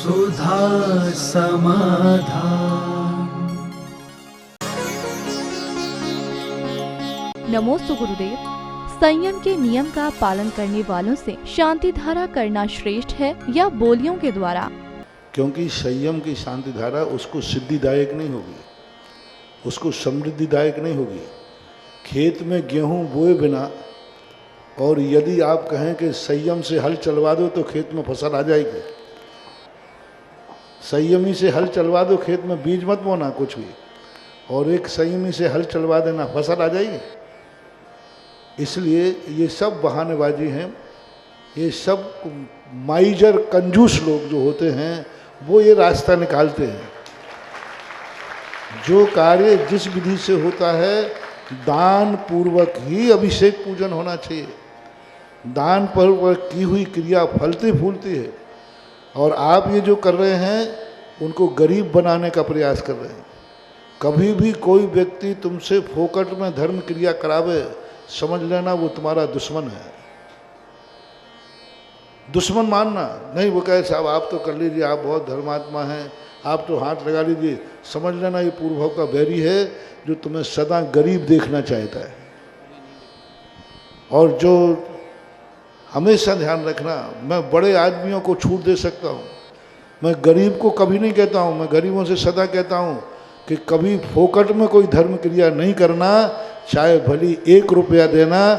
सुधा समाधान। नमोस्तु गुरुदेव। संयम के नियम का पालन करने वालों से शांति धारा करना श्रेष्ठ है या बोलियों के द्वारा? क्योंकि संयम की शांति धारा उसको सिद्धिदायक नहीं होगी, उसको समृद्धिदायक नहीं होगी। खेत में गेहूं बोए बिना और यदि आप कहें कि संयम से हल चलवा दो तो खेत में फसल आ जाएगी। संयमी से हल चलवा दो, खेत में बीज मत बोना कुछ भी, और एक संयमी से हल चलवा देना, फसल आ जाएगी। इसलिए ये सब बहानेबाजी हैं। ये सब माइजर कंजूस लोग जो होते हैं वो ये रास्ता निकालते हैं। जो कार्य जिस विधि से होता है दान पूर्वक ही अभिषेक पूजन होना चाहिए। दान पूर्वक की हुई क्रिया फलती फूलती है। और आप ये जो कर रहे हैं उनको गरीब बनाने का प्रयास कर रहे हैं। कभी भी कोई व्यक्ति तुमसे फोकट में धर्म क्रिया करावे, समझ लेना वो तुम्हारा दुश्मन है। दुश्मन मानना नहीं। वो कहे साहब आप तो कर लीजिए, आप बहुत धर्मात्मा हैं, आप तो हाथ लगा लीजिए, समझ लेना ये पूर्वभाव का बैरी है जो तुम्हें सदा गरीब देखना चाहता है। और जो हमेशा ध्यान रखना, मैं बड़े आदमियों को छूट दे सकता हूँ, मैं गरीब को कभी नहीं कहता हूँ। मैं गरीबों से सदा कहता हूँ कि कभी फोकट में कोई धर्म क्रिया नहीं करना, चाहे भली 1 रुपया देना,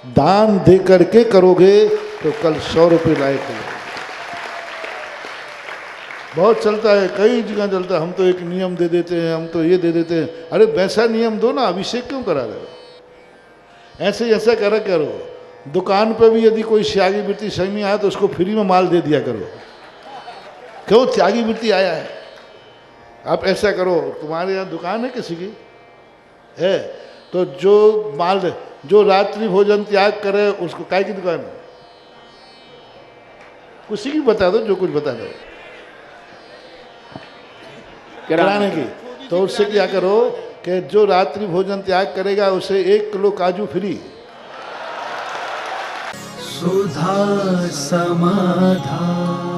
दान दे करके करोगे तो कल 100 रुपये लायक हो। बहुत चलता है, कई जगह चलता है, हम तो एक नियम दे देते हैं, हम तो ये दे देते हैं। अरे वैसा नियम दो ना, अभिषेक क्यों करा रहे हो? ऐसे ऐसा करो। दुकान पे भी यदि कोई त्यागी वृत्ति संयमी आया तो उसको फ्री में माल दे दिया करो। क्यों? त्यागी वृत्ति आया है, आप ऐसा करो। तुम्हारे यहाँ दुकान है किसी की है तो जो माल, जो रात्रि भोजन त्याग करे उसको, काय की दुकान है? उसी की बता दो, जो कुछ बता दो किराने की। तो उससे क्या करो कि जो रात्रि भोजन त्याग करेगा उसे 1 किलो काजू फ्री। सुधा समाधान।